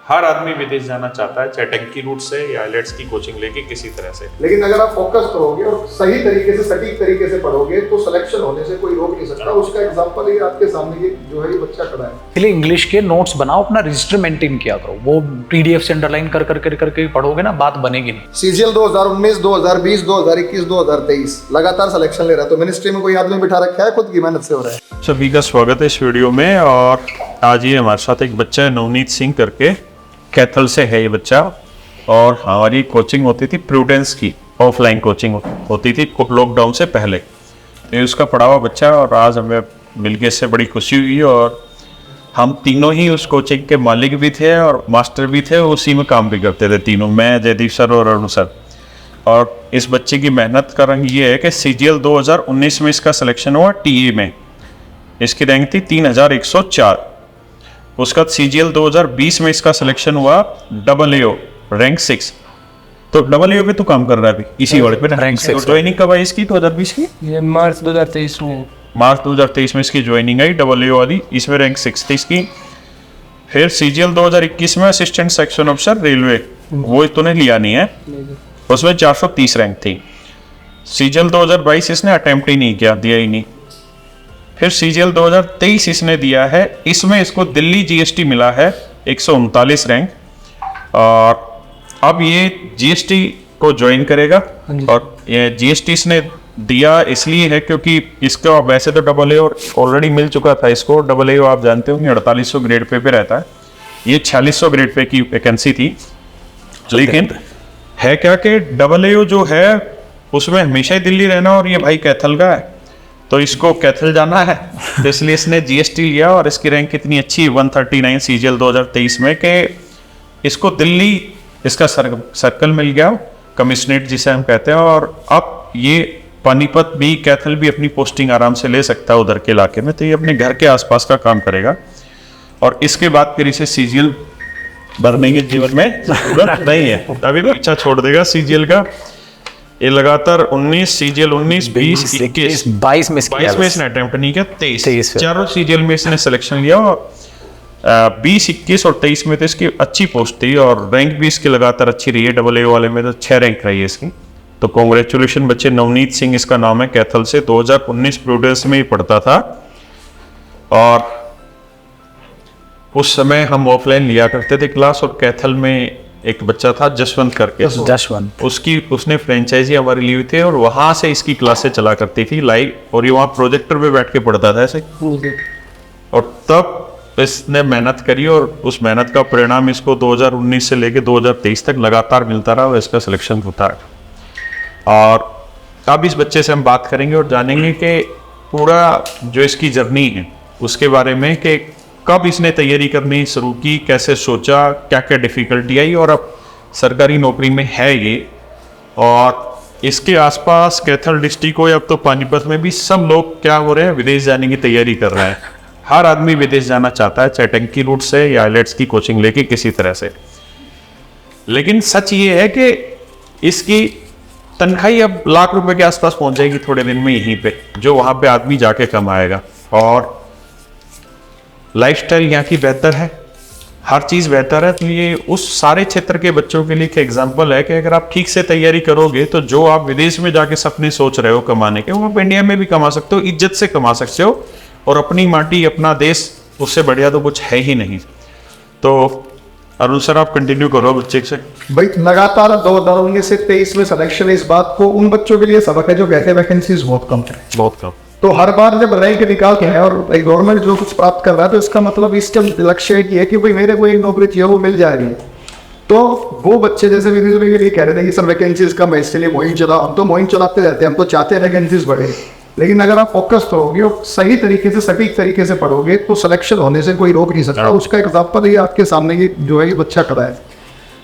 हर आदमी विदेश जाना चाहता है, चाहे टंकी रूट से या आइलेट्स की कोचिंग लेके किसी तरह से। लेकिन अगर आप फोकस करोगे और सही तरीके से सटीक तरीके से पढ़ोगे तो सिलेक्शन होने से कोई रोक नहीं सकता। उसका एग्जांपल ये आपके सामने ये जो है ये बच्चा खड़ा है। इसलिए इंग्लिश के नोट्स बनाओ, अपना रजिस्टर मेंटेन किया करो। वो पीडीएफ से अंडरलाइन कर करके पढ़ोगे ना, बात बनेगी नहीं। सीजीएल 2019, 2020, 2021, 2023 लगातार सिलेक्शन ले रहा है, तो मिनिस्ट्री में कोई आदमी बिठा रखा है, खुद की मेहनत से हो रहा है। सभी का स्वागत है इस वीडियो में। और आज ये हमारे साथ एक बच्चा है नवनीत सिंह करके, कैथल से है ये बच्चा। और हमारी कोचिंग होती थी प्रूडेंस की, ऑफलाइन कोचिंग होती थी लॉकडाउन से पहले। ये उसका पढ़ा हुआ बच्चा, और आज हमें मिलके इससे बड़ी खुशी हुई। और हम तीनों ही उस कोचिंग के मालिक भी थे और मास्टर भी थे, उसी में काम भी करते थे तीनों, मैं, जयदीप सर और अरुण सर। और इस बच्चे की मेहनत का रंग ये है कि सीजीएल 2019 में इसका सिलेक्शन हुआ टीए में, इसकी रैंक थी 3104। उसका सीजीएल 2020 में इसका सिलेक्शन हुआ AAO रैंक 6। तो AAO पे तो काम कर रहा है अभी इसी वर्ड पे, रैंक 6। ज्वाइनिंग कब आई इसकी 2020 की? ये मार्च 2023 में। मार्च 2023 में इसकी ज्वाइनिंग आई AAO वाली, इसमें रैंक 6 थी इसकी। फिर सीजीएल 2021 में असिस्टेंट सेक्शन ऑफिसर रेलवे, वो तूने लिया नहीं है, उसमें 430 रैंक थी। सीजीएल 2022 इसने अटेम्प्ट ही नहीं किया, दिया ही नहीं। फिर सीजीएल 2023 इसने दिया है, इसमें इसको दिल्ली जीएसटी मिला है 139 रैंक। और अब ये जीएसटी को ज्वाइन करेगा। और ये जीएसटी इसने दिया इसलिए है क्योंकि इसका वैसे तो AAO ऑलरेडी मिल चुका था इसको। AAO आप जानते हो कि 4800 ग्रेड पे रहता है, ये 4600 ग्रेड पे की वैकेंसी थी। लेकिन है क्या कि AAO जो है उसमें हमेशा ही दिल्ली रहना, और ये भाई कैथल का है तो इसको कैथल जाना है, तो इसलिए इसने जीएसटी लिया। और इसकी रैंक कितनी अच्छी 139 सीजीएल 2023 में कि इसको दिल्ली इसका सर्कल मिल गया, कमिश्नरेट जिसे हम कहते हैं। और अब ये पानीपत भी, कैथल भी अपनी पोस्टिंग आराम से ले सकता है उधर के इलाके में, तो ये अपने घर के आसपास का काम करेगा। और इसके बाद फिर इसे सीजीएल भरने के जीवन में नहीं है, अभी भी अच्छा छोड़ देगा सीजीएल का। ये लगातार 19 सीजीएल 19, 20, 21, 22 में इसने अटेम्प्ट नहीं किया, 23 चारों सीजीएल में इसने सिलेक्शन लिया। और 20, 21 और 23 में तो इसकी अच्छी पोस्ट थी, और रैंक भी इसकी लगातार अच्छी रही है। AAO वाले में तो 6 रैंक रही है इसकी। तो कॉन्ग्रेचुलेशन बच्चे। नवनीत सिंह इसका नाम है, कैथल से 2019 प्रूडेंस में ही पढ़ता था। और उस समय हम ऑफलाइन लिया करते थे क्लास, और कैथल में एक बच्चा था जसवंत करके, जसवंत, उसने फ्रेंचाइजी हमारी ली हुई थी, और वहां से इसकी क्लासें चला करती थी लाइव। और ये वहाँ प्रोजेक्टर पे बैठ के पढ़ता था ऐसे। और तब इसने मेहनत करी, और उस मेहनत का परिणाम इसको 2019 से लेके 2023 तक लगातार मिलता रहा, और इसका सिलेक्शन होता है। और अब इस बच्चे से हम बात करेंगे और जानेंगे कि पूरा जो इसकी जर्नी है उसके बारे में, कि कब इसने तैयारी करनी शुरू की, कैसे सोचा, क्या क्या डिफिकल्टी आई, और अब सरकारी नौकरी में है ये। और इसके आसपास कैथल डिस्ट्रिक्ट हो या अब तो पानीपत में भी सब लोग क्या हो रहे हैं, विदेश जाने की तैयारी कर रहे हैं। हर आदमी विदेश जाना चाहता है, चाहे टंकी रूट से या आइलेट्स की कोचिंग लेके किसी तरह से। लेकिन सच ये है कि इसकी तनख्वाही अब लाख रुपए के आसपास पहुंच जाएगी थोड़े दिन में यहीं पे, जो वहां पे आदमी जाके कमाएगा। और लाइफस्टाइल यहाँ की बेहतर है, हर चीज़ बेहतर है। तो ये उस सारे क्षेत्र के बच्चों के लिए एक एग्जाम्पल है कि अगर आप ठीक से तैयारी करोगे तो जो आप विदेश में जाके सपने सोच रहे हो कमाने के, वो आप इंडिया में भी कमा सकते हो, इज्जत से कमा सकते हो। और अपनी माटी, अपना देश, उससे बढ़िया तो कुछ है ही नहीं। तो अरुण सर आप कंटिन्यू करो बच्चे से। भाई लगातार 2019 से 23 में सिलेक्शन, इस बात को उन बच्चों के लिए सबक है जो कहते हैं वैकेंसीज बहुत कम है, बहुत कम। तो हर बार जब रैंक निकालते हैं और गवर्नमेंट जो कुछ प्राप्त कर रहा है, तो इसका मतलब इसका लक्ष्य ये है कि भाई मेरे को एक नौकरी चाहिए, वो मिल जाएगी। तो वो बच्चे जैसे विदेश में ये कह रहे थे कि सर वैकेंसीज कम है, इसलिए मुहिम चला, हम तो मुहिम चलाते रहते हैं, हम तो चाहते हैं वैकेंसीज बढ़े। लेकिन अगर आप फोकस करोगे और सही तरीके से, सटीक तरीके से पढ़ोगे तो सिलेक्शन होने से कोई रोक नहीं सकता। उसका एग्जाम्पल ये आपके सामने ये जो है ये बच्चा खड़ा है।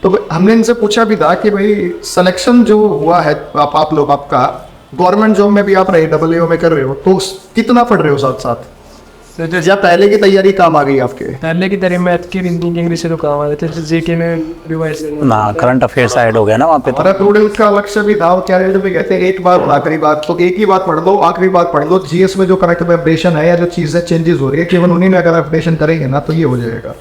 तो हमने इनसे पूछा भी था कि भाई सिलेक्शन जो हुआ है आप लोग, आपका गवर्नमेंट जॉब में भी आप रहे, AAO में कर रहे हो, तो कितना पढ़ रहे हो साथ साथ, या पहले की तैयारी काम आ गई आपके? पहले की तैयारी मैथ की, हिंदी की, इंग्लिश से तो काम आ रहे थे, जीके में रिवाइज ना, करंट अफेयर्स ऐड हो गया ना वहाँ पे। हमारा प्रूडेंस का लक्ष्य भी था, क्या कहते हैं एक बार आखिरी बात, तो एक ही बात पढ़ लो, आखिरी बात पढ़ लो। जीएस में जो करेक्ट अपडेशन है या जो चीज़ें चेंजेस हो रही है, केवल उन्हीं में अगर अपडेशन करेंगे ना तो ये हो जाएगा।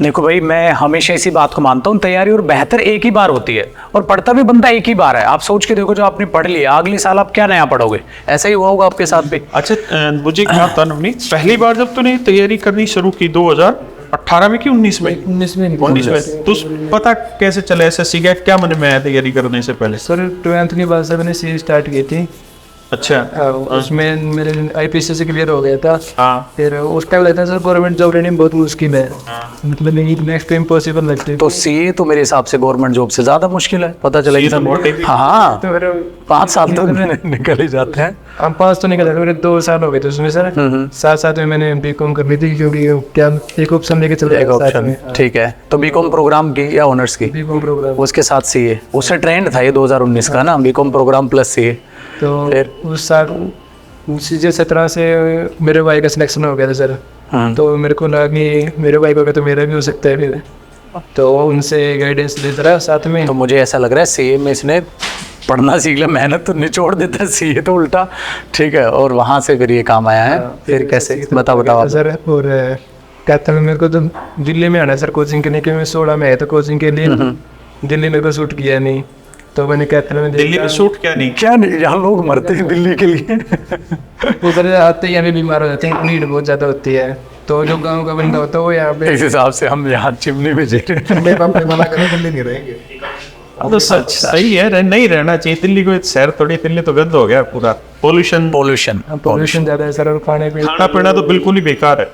देखो भाई, मैं हमेशा इसी बात को मानता हूँ, तैयारी और बेहतर एक ही बार होती है और पढ़ता भी बंदा एक ही बार है। आप सोच के देखो, जो आपने पढ़ लिया अगले साल आप क्या नया पढ़ोगे, ऐसा ही हुआ होगा आपके साथ भी। अच्छा, मुझे क्या था नवनीत, पहली बार जब तूने तैयारी करनी शुरू की 2018 में कि 19 में? 19 में 19 में। तो पता कैसे चला एसएससी का, क्या मन में आया तैयारी करने से पहले? सर 12th के बाद से मैंने सी स्टार्ट की थी। अच्छा। उसमें मेरे आईपीएससी से क्लियर हो गया था। हाँ। फिर उस टाइम लगता है सर गवर्नमेंट जॉब लेने में बहुत मुश्किल है, मतलब नेक्स्ट टाइम पॉसिबल लगती है। तो सीए तो मेरे हिसाब से गवर्नमेंट जॉब से ज्यादा मुश्किल है, पता चला CA तो बहुत है। हाँ, तो मेरे 5 साल तो निकल ही जाते हैं। हम 5 तो निकल जाते, मेरे 2 साल हो गए थे उसमें सर। साथ साथ में मैंने बीकॉम कर ली थी, क्योंकि क्या एक ऑप्शन लेके चल एक ऑप्शन, ठीक है। तो बीकॉम प्रोग्राम की या ऑनर्स की? BCom programme. उसके साथ सीए, उससे ट्रेंड था ये 2019 का ना, बीकॉम प्रोग्राम प्लस सीए। तो फिर? उस साल सीजे 17 से मेरे भाई का सिलेक्शन हो गया था सर। तो मेरे को लगा कि मेरे भाई को तो मेरा भी हो सकता है फिर, तो उनसे गाइडेंस लेता रहा साथ में। तो मुझे ऐसा लग रहा है सीए में इसने पढ़ना सीख लिया, मेहनत तो निचोड़ देता है, सीए तो उल्टा, ठीक है। और वहाँ से फिर ये काम आया है। फिर कैसे, बताओ आप। सर और कहता है मेरे को तो दिल्ली में आना है सर कोचिंग करने के। मैं 16 में आया था कोचिंग के लिए, दिल्ली मेरे को सूट किया नहीं, तो मैंने कहता है दिल्ली में सूट क्या नहीं? क्या नहीं, यहाँ लोग मरते हैं दिल्ली के लिए। उधर आते ही हमें बीमार हो जाते हैं, नीड बहुत ज़्यादा होती है। तो जो गांव का बंदा होता है वो यहाँ पे इस हिसाब से हम यहाँ चिमनी में जी रहे हैं। मेरे पापा मना करें दिल्ली नहीं रहेंगे। तो सच सही है, नहीं रहना चाहिए दिल्ली को। शहर थोड़ी, दिल्ली तो गंद हो गया पूरा, पोल्यूशन पोल्यूशन ज़्यादा है सर, और खाने पीने खाना पीना तो बिल्कुल ही बेकार है।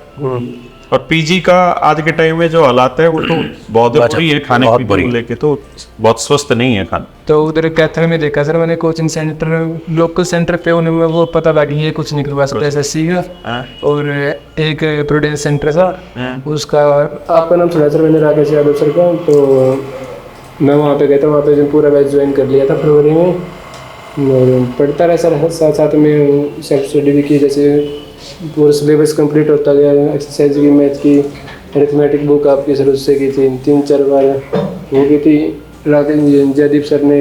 और पीजी का आज के टाइम में जो हालात है वो तो बहुत बुरी है, खाने बहुत पीने बुरी। को लेके तो बहुत स्वस्थ नहीं है खाना। तो उधर कैथल में देखा सर मैंने, कोचिंग सेंटर लोकल सेंटर पे होने में वो पता लगी ये कुछ नहीं करवा सकता एसएससी का। हाँ। और एक प्रूडेंस सेंटर था, उसका आपका नाम सुना सर मैंने, राकेश यादव सर का। तो मैं वहाँ पे गया था, वहाँ पे जो पूरा बैच ज्वाइन कर लिया था फरवरी में, और पढ़ता रहा सर। साथ साथ में सेल्फ स्टडी भी की, जैसे पूरा सिलेबस कंप्लीट होता गया। एक्सरसाइज की, मैथ की, अरिथमेटिक बुक आपकी सर उससे की थी 3-4 बार वो की थी। राकेश जयदीप सर ने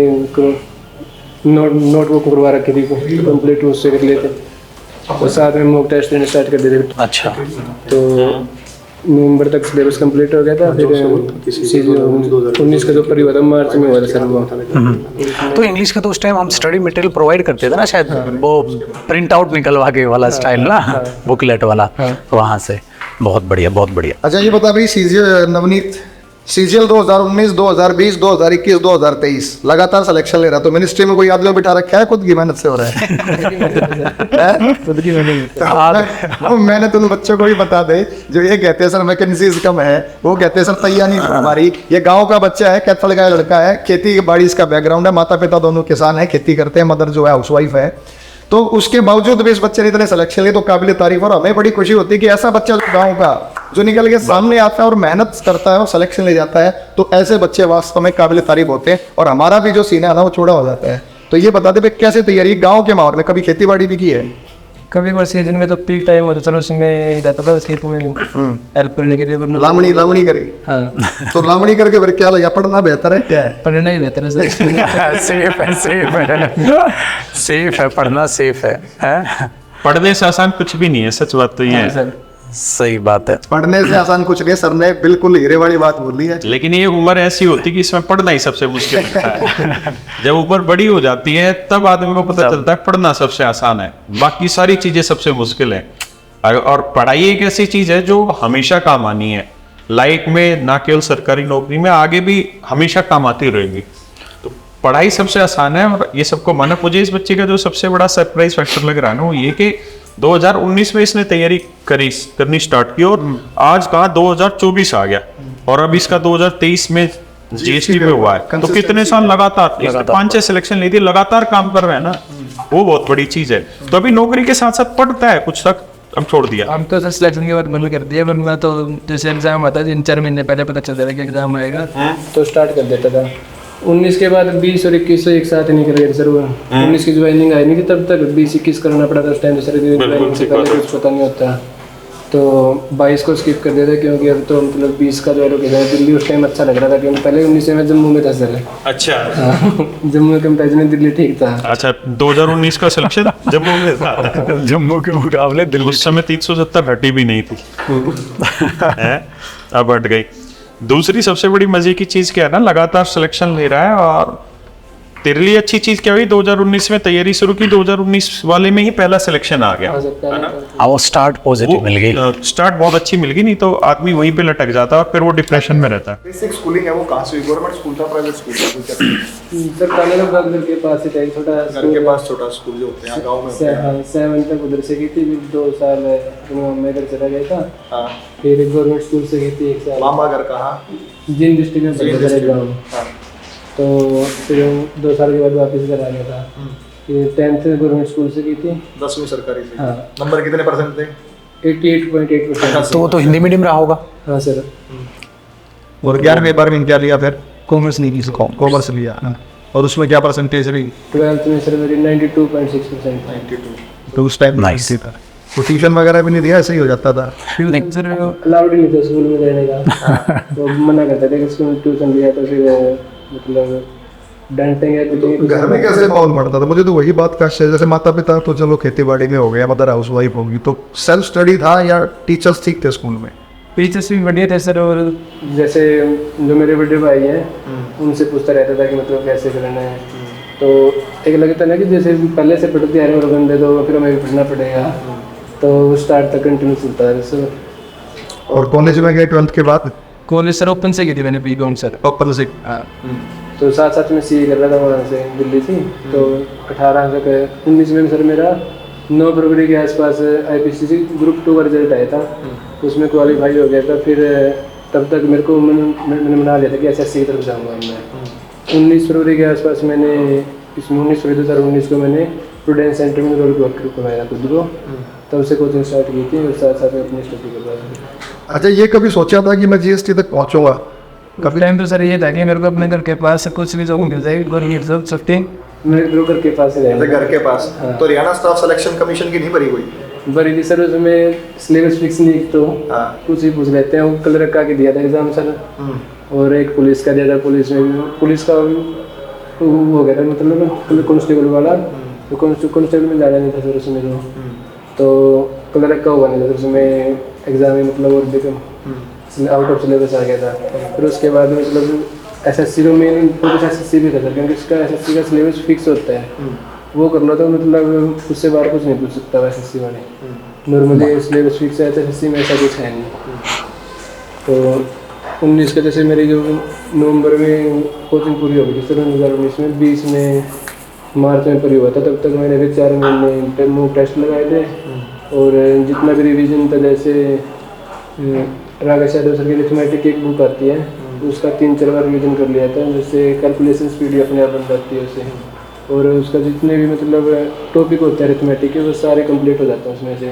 नोटबुक करवा रखी थी, कंप्लीट उससे कर लिए थे। और साथ में मॉक टेस्ट देने स्टार्ट कर दिए थे। अच्छा, तो नवंबर तक सिलेबस कंप्लीट हो गया था। फिर 19 का जो परी हुआ था, मार्च में हुआ था सर वो। तो इंग्लिश का तो उस टाइम हम स्टडी मटेरियल प्रोवाइड करते थे ना शायद, वो प्रिंट आउट निकलवा के वाला स्टाइल ना, बुकलेट वाला, वहाँ से। बहुत बढ़िया, बहुत बढ़िया। अच्छा ये बता भाई, सीजीएल नवनीत, सीजीएल 2019, 2020, 2021, 2023 लगातार सिलेक्शन ले रहा, तो मिनिस्ट्री में कोई आदमी बिठा रखा है, खुद की मेहनत से हो रहा है? खुद की मैंने तो मैंने तुम बच्चों को भी बता दे, जो ये कहते हैं सर वैकेंसीज कम है, वो कहते हैं सर तैयारी हमारी। ये गांव का बच्चा है, कैथल का लड़का है, खेती बाड़ी इसका बैकग्राउंड है, माता पिता दोनों किसान है, खेती करते हैं, मदर जो है हाउसवाइफ है। तो उसके बावजूद भी इस बच्चे ने इतने सिलेक्शन लिए, तो काबिल तारीफ। और हमें बड़ी खुशी होती है कि ऐसा बच्चा जो गाँव का जो निकल के सामने आता है और मेहनत करता है और सिलेक्शन ले जाता है, तो ऐसे बच्चे वास्तव में काबिल तारीफ होते हैं। और हमारा भी जो सीन है ना वो छोड़ा हो जाता है। तो ये बता दे भाई, कैसे तैयारी गाँव के माहौल में, कभी खेती बाड़ी भी की है? कभी कभार सीजन में तो पीक टाइम होता चलो उसमें जाता था खेत में हेल्प करने के लिए। लावणी करी? हाँ, तो लावणी करके फिर क्या लगा, पढ़ना बेहतर है क्या है? पढ़ना ही बेहतर है सर। सेफ है, सेफ है, सेफ है, पढ़ना सेफ है? पढ़ने से आसान कुछ भी नहीं है, सच बात तो ये है। सर सही बात है। पढ़ने से आसान कुछ नहीं, सर ने बिल्कुल हीरे वाली बात बोली है। लेकिन ये उम्र ऐसी होती है कि इसमें पढ़ना ही सबसे मुश्किल होता है। जब उम्र बड़ी हो जाती है तब आदमी को पता चलता है पढ़ना सबसे आसान है, बाकी सारी चीजें सबसे मुश्किल है। और पढ़ाई एक ऐसी चीज है जो हमेशा काम आनी है लाइफ में, ना केवल सरकारी नौकरी में, आगे भी हमेशा काम आती रहेगी। तो पढ़ाई सबसे आसान है और ये सबको माना। मुझे इस बच्चे का जो सबसे बड़ा सरप्राइज फैक्टर लग रहा है ना वो ये कि 2019 में इसने तैयारी करनी स्टार्ट की और आज कहा 2024 आ गया और अब इसका 2023 में जीएसटी पे हुआ है। तो कितने साल लगातार 5-6 सिलेक्शन ली थी, लगातार काम कर रहे हैं ना, वो बहुत बड़ी चीज है। तो अभी नौकरी के साथ साथ पढ़ता है कुछ तक, अब छोड़ दिया। हम तो सर सिलेक्शन के बाद बंद कर दिया, वरना तो जैसे एग्जाम आता है 3-4 महीने पहले पता चलता था कि एग्जाम आएगा तो स्टार्ट कर देता था। 19 के बाद 20 और 21 एक साथ ही निकल गए सर वो। 19 की ज्वाइनिंग आई नहीं थी तब तक, 20-21 करना पड़ा था उस टाइम। सर ज्वाइनिंग से पहले कुछ पता नहीं होता, तो 22 को स्किप कर देते क्योंकि अब तो मतलब 20 का जो है दिल्ली उस टाइम अच्छा लग रहा था, क्योंकि पहले 19 में जम्मू में था सर। अच्छा, जम्मू के कंपेरिजन में दिल्ली ठीक था। अच्छा 2019 का सिलेक्शन जम्मू में था। जम्मू के मुकाबले दिल्ली उस समय 370 हटी भी नहीं थी। हैं? अब हट गई। दूसरी सबसे बड़ी मजे की चीज क्या है ना, लगातार सिलेक्शन ले रहा है। और तेरे लिए अच्छी चीज क्या हुई, 2019 में तैयारी शुरू की, 2019 वाले में ही पहला सिलेक्शन आ गया, है ना। वो स्टार्ट पॉजिटिव मिल गई। स्टार्ट बहुत अच्छी मिल गई, नहीं तो आदमी वहीं पे लटक जाता है और फिर वो डिप्रेशन में रहता है। बेसिक स्कूलिंग है वो कहाँ से हुई? गवर्नमेंट स्कूल था, प्राइवेट स्कूल था? सर कालेला बाग घर के पास ही था एक छोटा घर के पास छोटा स्कूल जो होते हैं गाँव में होते हैं। 7 तक उधर से की थी, फिर 2 साल मैं इधर चला गया था। हाँ, फिर गवर्नमेंट स्कूल से की थी 1 साल। मामा घर कहाँ? जिन डिस्ट्रिक्ट में बल्लभगढ़ गाँव में। हाँ, तो फिर 2 साल के बाद वापस घर आ गया था। फिर 10th गवर्नमेंट स्कूल से की थी। 10वीं सरकारी से। हाँ। नंबर कितने परसेंट थे? 88.8%। तो वो तो हिंदी मीडियम रहा होगा। हाँ सर। और 11वीं 12वीं क्या लिया फिर? कॉमर्स नहीं ली, कॉमर्स लिया। और उसमें क्या परसेंटेज रही? 12th में सर मेरी 92.6%। 92। तो उस टाइम Nice. था तो ट्यूशन वगैरह भी नहीं दिया, ऐसे ही हो जाता था। सर अलाउड ही नहीं था स्कूल में रहने का। तो मना करते थे कि स्कूल में ट्यूशन लिया तो फिर मतलब डांटेंगे पीटेंगे। घर में कैसे माहौल पड़ता था? मुझे तो वही बात का है, जैसे माता पिता तो चलो खेती बाड़ी में हो गया, मदर हाउस वाइफ होगी, तो सेल्फ स्टडी था या टीचर्स ठीक थे स्कूल में? टीचर्स भी बढ़िया थे सर। और जैसे जो मेरे बड़े भाई हैं उनसे पूछता रहता था कि मतलब कैसे करना है। तो एक लगता ना कि जैसे पहले से पढ़ते आ रहे हैं और बंदे तो फिर हमें भी पढ़ना पड़ेगा। तो स्टार्ट तक कंटिन्यू चलता है सर। और कॉलेज में गए 12th के बाद? कॉलेज सर ओपन से की थी मैंने बीकॉम सर। ओपन से? तो साथ में सीए कर रहा था वहाँ से दिल्ली से। तो 18 तक 19 में सर मेरा 9 फरवरी के आसपास IPCC ग्रुप 2 का रिजल्ट आया था। उसमें क्वालिफाई हो गया था। फिर तब तक मेरे को मैंने बना लिया था कि SSC की तरफ जाऊँगा मैं। 19 फरवरी के आसपास मैंने इसमें 19 फरवरी 2019 को मैंने प्रूडेंस सेंटर में रोल वर्क करवाया खुद को। तब से कोचिंग स्टार्ट की थी और साथ में अपनी स्टडी कर रहा था। अच्छा, ये कभी सोचा था कि मैं GST तक पहुंचूंगा? कभी टाइम तो सर ये था कि मेरे को अपने घर के पास कुछ भी जॉब मिल जाएगी गवर्नमेंट जॉब सकते मेरे घर के पास ही रहेगा। घर के पास? तो हरियाणा स्टाफ सिलेक्शन कमीशन की नहीं भरी हुई? भरी थी सर। उसमें सिलेबस फिक्स नहीं तो कुछ ही पूछ लेते हैं। वो कल रखा के दिया था एग्जाम सर। और एक पुलिस का दिया था। पुलिस में पुलिस का वो हो गया था मतलब कांस्टेबल वाला। तो कांस्टेबल में ज़्यादा नहीं था सर उसमें। तो क्लर्क का हुआ नहीं था उसमें एग्जाम में मतलब और भी आउट ऑफ सिलेबस आ गया था। फिर उसके बाद मतलब SSC को मेन फोकस SSC भी था सर, क्योंकि उसका SSC का सिलेबस फिक्स होता है। वो कर लो तो मतलब उससे बाहर कुछ नहीं पूछ सकता SSC वाले। नॉर्मली सिलेबस फिक्स है तो SSC में ऐसा कुछ है नहीं। तो 19 का जैसे मेरी जो नवंबर में कोचिंग पूरी हो गई थी सर 2019 में, 20 में मार्च में पूरी हुआ था। तब तक मैंने फिर 4 महीने मॉक टेस्ट लगाए थे। और जितना भी रिवीजन था, जैसे राकेश यादव सर की अरिथमेटिक की एक बुक आती है, उसका 3-4 बार रिवीजन कर लिया था, जिससे कैलकुलेशन स्पीड अपने आप बन जाती है उससे। और उसका जितने भी मतलब टॉपिक होते हैं अरिथमेटिक के वो सारे कंप्लीट हो जाते हैं उसमें से।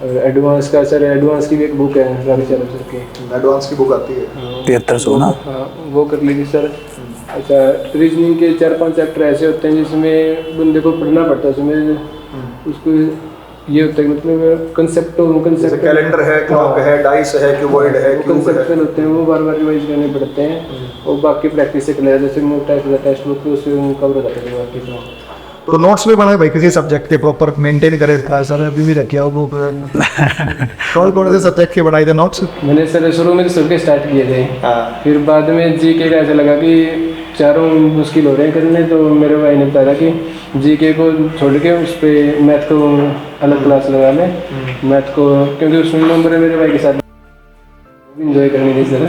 और एडवांस का सर, एडवांस की भी एक बुक है राकेश यादव सर की। एडवांस की बुक आती है 7300 ना? हाँ, वो कर ली थी सर। अच्छा, रीजनिंग के 4-5 चैप्टर ऐसे होते हैं जिसमें बंदे को पढ़ना पड़ता है। उसमें उसको ये होता है मतलब कंसेप्ट कैलेंडर है, क्लॉक है, डाइस है, क्यूबॉइड है, कंसेप्चुअल होते हैं, वो बार रिवाइज करने पड़ते हैं। और बाकी प्रैक्टिस से क्लियर, जैसे मोक टेस्ट बुक उससे कवर हो जाता है बाकी। तो नोट्स भी बनाए भाई किसी सब्जेक्ट के प्रॉपर मेंटेन करे था सर? अभी भी रखे हो वो? कौन से सब्जेक्ट के बनाए थे नोट्स? मैंने सर शुरू में तो सबके स्टार्ट किए थे। फिर बाद में GK का ऐसा लगा कि चारों मुश्किल हो रहे हैं करने। तो मेरे भाई ने बताया कि GK को छोड़ के उस पर मैथ को अलग क्लास लगा लें। मैथ को क्योंकि उसमें नंबर मेरे भाई के साथ इंजॉय करनी थी सर।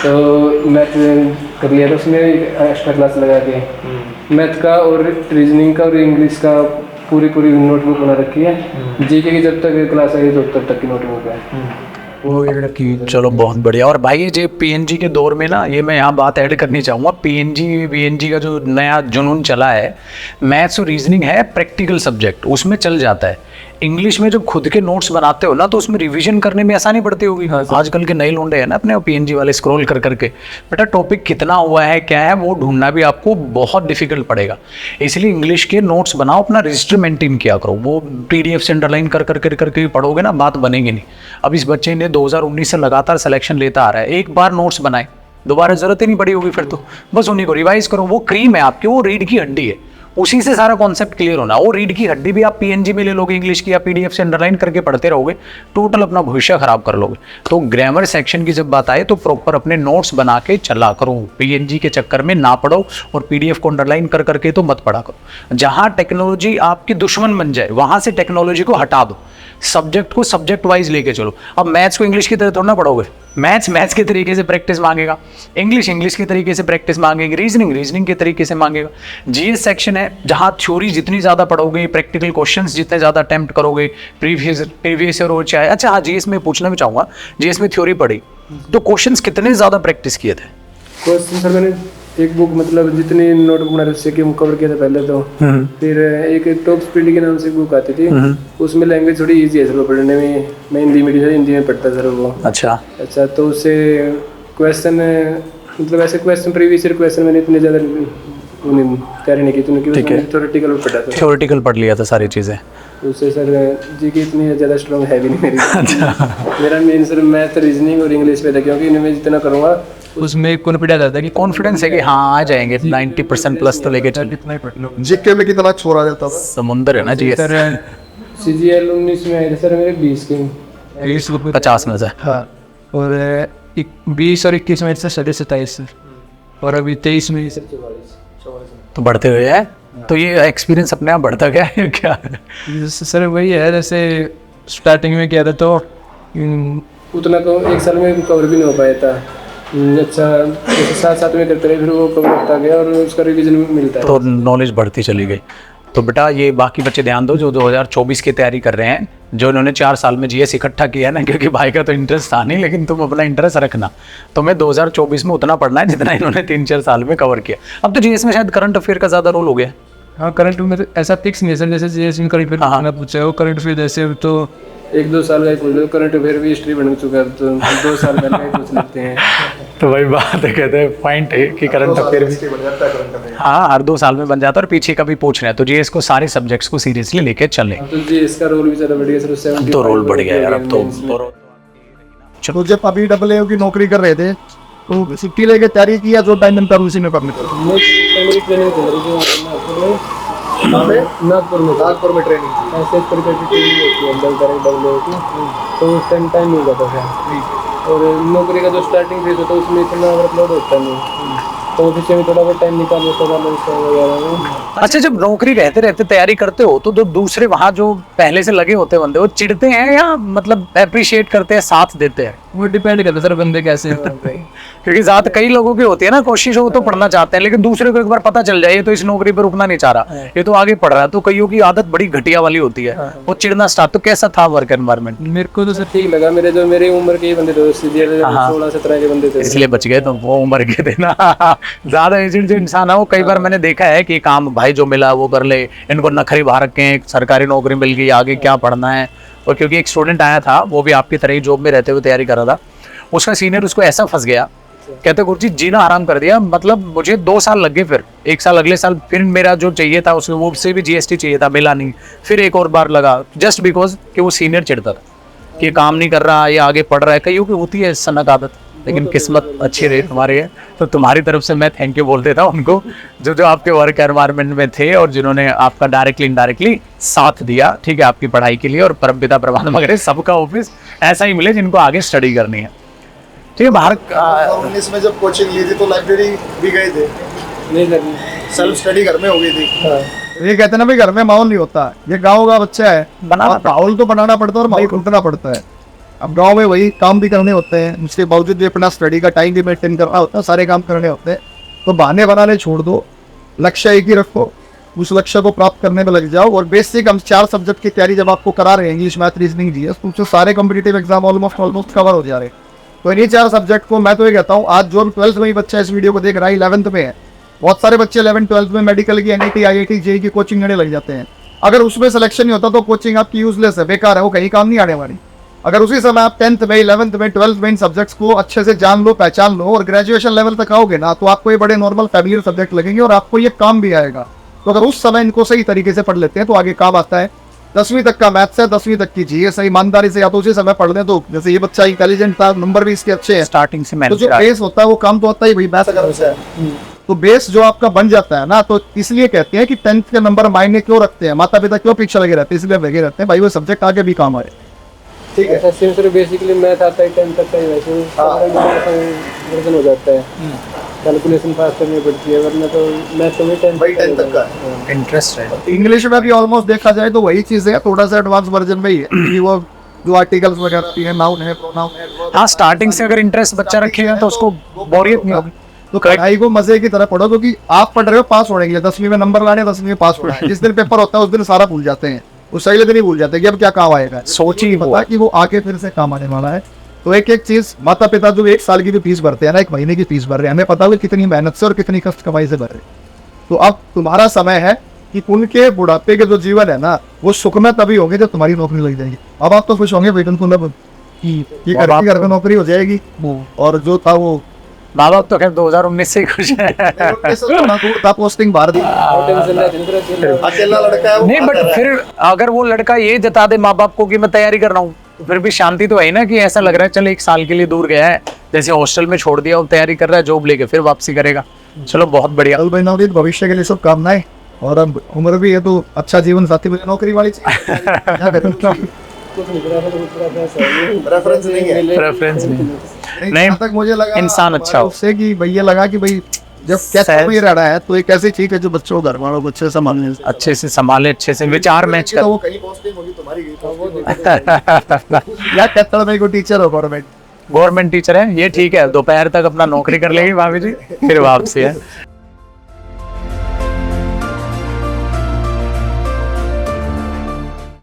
तो मैथ कर लिया था उसमें एक्स्ट्रा क्लास लगा के। मैथ का और रीजनिंग का और इंग्लिश का पूरी नोटबुक बना रखी है। GK की जब तक क्लास आई तो तब तक की नोटबुक है वो रखी। चलो बहुत बढ़िया। और भाई ये PNG के दौर में ना, ये मैं यहाँ बात ऐड करनी चाहूँगा, PNG का जो नया जुनून चला है, मैथ्स और रीजनिंग है प्रैक्टिकल सब्जेक्ट, उसमें चल जाता है। इंग्लिश में जब खुद के नोट्स बनाते हो ना तो उसमें रिवीजन करने में आसानी पड़ती होगी। आजकल के नए लौंडे हैं ना अपने PNG वाले, स्क्रॉल कर करके बेटा टॉपिक कितना हुआ है क्या है वो ढूंढना भी आपको बहुत डिफिकल्ट पड़ेगा। इसलिए इंग्लिश के नोट्स बनाओ, अपना रजिस्टर मेंटेन किया करो। वो PDF से अंडरलाइन कर करके पढ़ोगे ना, बात बनेगी नहीं। अब इस बच्चे ने 2019 से लगातार सिलेक्शन लेता आ रहा है, एक बार नोट्स बनाए, दोबारा जरूरत ही नहीं पड़ी होगी फिर तो। बस उन्हीं को रिवाइज करो। वो क्रीम है आपकी, वो रीढ़ की हड्डी है, उसी से सारा कॉन्सेप्ट क्लियर होना। वो रीड की हड्डी भी आप पीएनजी में ले लोगे इंग्लिश की या पीडीएफ से अंडरलाइन करके पढ़ते रहोगे, टोटल अपना भविष्य खराब कर लोगे। तो ग्रामर सेक्शन की जब बात आए तो प्रॉपर अपने नोट्स बना के चला करो, पीएनजी के चक्कर में ना पढ़ो और पीडीएफ को अंडरलाइन कर करके तो मत पढ़ा करो। जहाँ टेक्नोलॉजी आपकी दुश्मन बन जाए वहाँ से टेक्नोलॉजी को हटा दो, सब्जेक्ट को सब्जेक्ट वाइज लेके चलो। अब मैथ्स को इंग्लिश की तरह थोड़ा ना पढ़ोगे, मैथ्स के तरीके से प्रैक्टिस मांगेगा, इंग्लिश के तरीके से प्रैक्टिस मांगेगी, रीजनिंग के तरीके से मांगेगा। जीएस सेक्शन है जहाँ थ्योरी जितनी ज़्यादा पढ़ोगे, प्रैक्टिकल क्वेश्चंस जितने ज़्यादा अटेम्प्ट करोगे, प्रीवियस ईयर हो चाहे। अच्छा हाँ, जीएस में पूछना भी चाहूँगा, जीएस में थ्योरी पढ़ी तो क्वेश्चंस कितने ज़्यादा प्रैक्टिस किए थे? क्वेश्चन सर मैंने एक बुक मतलब जितनी नोटबुक बना रहे उससे कवर किया था पहले तो। फिर एक टॉप स्पीड के नाम से बुक आती थी, उसमें लैंग्वेज थोड़ी इजी है सर पढ़ने में। मैं हिंदी मीडियम से हिंदी में पढ़ता सर वो। अच्छा तो उससे क्वेश्चन मतलब ऐसे क्वेश्चन प्रीवियस ईयर क्वेश्चन मैंने इतने ज़्यादा तैयारी नहीं की क्योंकि थ्योरेटिकल पढ़ा था, थ्योरेटिकल पढ़ लिया था सारी चीज़ें। उससे सर जी की इतनी ज़्यादा स्ट्रॉन्ग है भी नहीं मेरी। मेरा मेन सर मैथ, रीजनिंग और इंग्लिश पे था क्योंकि इनमें जितना करूँगा उसमें कॉन्फिडेंस आता है कि कॉन्फिडेंस है कि हाँ आ जाएंगे 90% प्लस तो लेके चल। कितना ही पढ़ लो। जीके में कितना छोड़ा जाता था? समुंदर है ना जी। सर सीजीएल 19 में आए थे सर मेरे 20 के 50 में से। हाँ, और 20 और 21 में सर 27 सर, और अभी 23 में सर 44। तो बढ़ते हुए है, तो ये एक्सपीरियंस अपने आप बढ़ता गया है क्या? सर वही है, जैसे स्टार्टिंग में किया था तो उतना एक साल में कवर भी नहीं हो पाया था। अच्छा जैसे 7 में करते रहे फिर वो कवर होता गया और उसका रिवीजन मिलता है तो नॉलेज बढ़ती चली गई। तो बेटा ये बाकी बच्चे ध्यान दो जो 2024 की तैयारी कर रहे हैं, जो इन्होंने 4 साल में जीएस इकट्ठा किया है ना, क्योंकि भाई का तो इंटरेस्ट था नहीं, लेकिन तुम अपना इंटरेस्ट रखना। तुम्हें 2024 में उतना पढ़ना है जितना इन्होंने 3-4 साल में कवर किया। अब तो जीएस में शायद करंट अफेयर का ज़्यादा रोल हो गया। हाँ, करंट में तो ऐसा फिक्स नहीं है सर, जैसे जीएस में करंट अफेयर पूछा है वो करंट अफेयर जैसे तो 1-2 साल का ही पूछ लो, करंट अफेयर भी हिस्ट्री बन चुका है तो 2 साल पहले पूछ लेते हैं। तो वही बात है, कहते हैं पॉइंट है कि करंट अफेयर भी हाँ हर 2 साल में बन जाता है और पीछे का भी पूछ रहे हैं। तो जीएस को सारे सब्जेक्ट्स को सीरियसली लेके चले तो जीएस का रोल भी ज़्यादा बढ़ गया सर, 75 तो रोल बढ़ गया यार अब तो। तो जब अभी डबल की नौकरी कर रहे थे तो छुट्टी लेके तैयारी किया जो टाइम पर उसी में करने मेरी ट्रेनिंग चल रही थी नागपुर में ट्रेनिंग थी, ऐसे इस तरीके की ट्रेनिंग होती है डबल की, तो उस टाइम मिल जाता था। और नौकरी का जो स्टार्टिंग फेज होता है उसमें इतना वर्कलोड होता नहीं, तो ऑफिस में थोड़ा बहुत टाइम निकाल लेता था वगैरह में। अच्छा जब नौकरी रहते रहते तैयारी करते हो तो जो दूसरे वहाँ जो पहले से लगे होते बंदे वो चिढ़ते हैं या मतलब अप्रिशिएट करते हैं, साथ देते हैं? वो डिपेंड करता है सर बंदे कैसे हैं। क्योंकि ज़्यादा कई लोगों की होती है ना कोशिश हो तो पढ़ना चाहते हैं, लेकिन दूसरे को एक बार पता चल जाए ये तो इस नौकरी पर रुकना नहीं चाह रहा, ये तो आगे पढ़ रहा है, तो कईयों की आदत बड़ी घटिया वाली होती है, वो चिढ़ना स्टार्ट। तो कैसा था वर्क एनवायरनमेंट? मेरे को तो सर ठीक लगा, मेरी उम्र के ही बंदे थे, 16-17 के बंदे थे, इसलिए बच गए। तो वो उम्र के थे ना ज़्यादा एजेड जो इंसान है वो कई बार मैंने देखा है कि काम भाई जो मिला वो कर ले, इनको नखरी बाहर रखे हैं, सरकारी नौकरी मिल गई आगे क्या पढ़ना है। और क्योंकि एक स्टूडेंट आया था वो भी आपकी तरह ही जॉब में रहते हुए तैयारी कर रहा था, उसका सीनियर उसको ऐसा फंस गया, कहते गुरुजी जीना आराम कर दिया, मतलब मुझे 2 साल लग गए, फिर 1 साल अगले साल फिर मेरा जो चाहिए था उसमें वो से भी जीएसटी चाहिए था, मिला नहीं, फिर एक और बार लगा, जस्ट बिकॉज कि वो सीनियर चिढ़ता था कि काम नहीं कर रहा ये आगे पढ़ रहा है। कईयों की होती है सनक आदत, लेकिन किस्मत अच्छी रही तुम्हारी है। तो तुम्हारी तरफ से मैं थैंक यू बोल देता हूँ उनको जो आपके वर्क एनवायरनमेंट में थे और जिन्होंने आपका डायरेक्टली इनडायरेक्टली साथ दिया, ठीक है, आपकी पढ़ाई के लिए। और परमपिता प्रबंध वगैरह सबका ऑफिस ऐसा ही मिले जिनको आगे स्टडी करनी है, ठीक है। बाहर 19 में जब कोचिंग ली थी तो लाइब्रेरी भी गए थे? नहीं सर, सेल्फ स्टडी घर में हो गई थी। हाँ। ये कहते हैं ना भाई घर में माहौल नहीं होता, ये गाँव का बच्चा है, माहौल तो बनाना पड़ता है और माहौल ढूंढना पड़ता है। अब गांव में वही काम भी करने होते हैं, उसके बावजूद भी अपना स्टडी का टाइम भी मेंटेन करना होता है, सारे काम करने होते हैं। तो बहाने बनाने छोड़ दो, लक्ष्य एक ही रखो, उस लक्ष्य को प्राप्त करने में लग जाओ। और बेसिक हम 4 सब्जेक्ट की तैयारी जब आपको करा रहे हैं, इंग्लिश, मैथ, रीजनिंग, जीएस, तो सारे कॉम्पिटिटिव एग्जाम ऑलमोस्ट कवर हो जा रहे हैं। तो इन्हीं 4 सब्जेक्ट को मैं तो ये कहता हूँ, आज जो 12th में ही बच्चा इस वीडियो को देख रहा है 11th में है, बहुत सारे बच्चे 11th-12th में मेडिकल की, NIT, IIT, JEE की कोचिंग लेने लग जाते हैं। अगर उसमें सिलेक्शन नहीं होता तो कोचिंग आपकी यूजलेस है, बेकार है, वो कहीं काम नहीं आने वाली। अगर उसी समय आप 10th में, 11th में, 12th में इन सब्जेक्ट्स को अच्छे से जान लो, पहचान लो और ग्रेजुएशन लेवल तक आओगे ना, तो आपको ये बड़े नॉर्मल फैमिलियर सब्जेक्ट लगेंगे और आपको ये काम भी आएगा। तो अगर उस समय इनको सही तरीके से पढ़ लेते हैं तो आगे काम आता है। 10वीं तक का मैथ्स है, 10वीं तक की जीएस है, ईमानदारी से या तो उसी समय पढ़ लें, तो जैसे ये बच्चा इंटेलिजेंट था, नंबर भी इसके अच्छे हैं, स्टार्टिंग से तो जो बेस होता है वो काम तो आता ही भाई मैथ्स अगर है। तो बेस जो आपका बन जाता है ना, तो इसलिए कहते हैं कि 10th के नंबर मायने क्यों रखते हैं, माता पिता क्यों पीछे लगे रहते हैं, इसलिए लगे रहते हैं भाई वो सब्जेक्ट आगे भी काम आए। ठीक है। ऐसा सिर्फ बेसिकली मैथ आता है 10 तक का ही, वैसे वर्जन हो जाता है, कैलकुलेशन पास करनी पड़ती है, वरना तो मैथ तो भाई 10 तक का है। इंटरेस्ट है। इंग्लिश में भी ऑलमोस्ट देखा जाए तो वही चीज है, थोड़ा सा एडवांस वर्जन में ही है कि वो जो आर्टिकल्स वगैरह है, नाउन है, प्रोनाउन है, हाँ, स्टार्टिंग से अगर इंटरेस्ट बच्चा रखेगा तो उसको बोरियत नहीं होगी। तो पढ़ाई को मजे की तरह पढ़ो, क्योंकि आप पढ़ रहे हो पास होने के लिए, 10वीं में नंबर लाने, 10वीं में पास होना है। जिस दिन पेपर होता है उस दिन सारा भूल जाते हैं, उस अगले दिन ही भूल जाते हैं कि अब क्या काम आएगा। सोच ही पता कि वो आगे फिर से काम आने वाला है। तो एक एक चीज, माता पिता जो 1 साल की भी फीस भरते हैं ना, 1 महीने की फीस भर रहे हैं, हमें पता है कितनी मेहनत से और कितनी कष्ट कमाई से भर रहे हैं। तो अब तुम्हारा समय है कि उनके बुढ़ापे के जो जीवन है ना, वो सुखमय तभी होंगे जब तुम्हारी नौकरी लग जाएगी। अब आप तो खुश होंगे बेटन सुन कि घर में नौकरी हो जाएगी, और जो था वो माँ बाप तो खैर 2019 से ही खुश है। पोस्टिंग बाहर दी, अकेला लड़का है वो, नहीं, बट फिर अगर वो लड़का ये जता दे माँ बाप को कि मैं तैयारी कर रहा हूँ, तो फिर भी शांति तो है ना, कि ऐसा लग रहा है चल 1 साल के लिए दूर गया है, जैसे हॉस्टल में छोड़ दिया, वो तैयारी कर रहा है, जॉब लेके फिर वापसी करेगा। चलो बहुत बढ़िया। चल भाई नवनीत, भविष्य के लिए शुभकामनाएं, और अब उम्र भी है तो अच्छा जीवन साथी मुझे नौकरी वाली चाहिए। क्या करूं? रेफरेंस नहीं है, प्रेफरेंस नहीं। नहीं, जहाँ तक मुझे लगा इंसान अच्छा हो। उससे कि भैया लगा कि भाई जब क्या ही रह रहा है तो एक ऐसी चीज है जो बच्चों को घर वालों को अच्छे से संभालने से, अच्छे से संभाले, अच्छे से विचार मैच तो कर। वो कहीं पोस्टिंग होगी, तुम्हारी या कहता मैं को टीचर हो गवर्नमेंट गवर्नमेंट टीचर है ये, ठीक है, दोपहर तक अपना नौकरी कर लेगी भाभी जी, फिर वापसी है।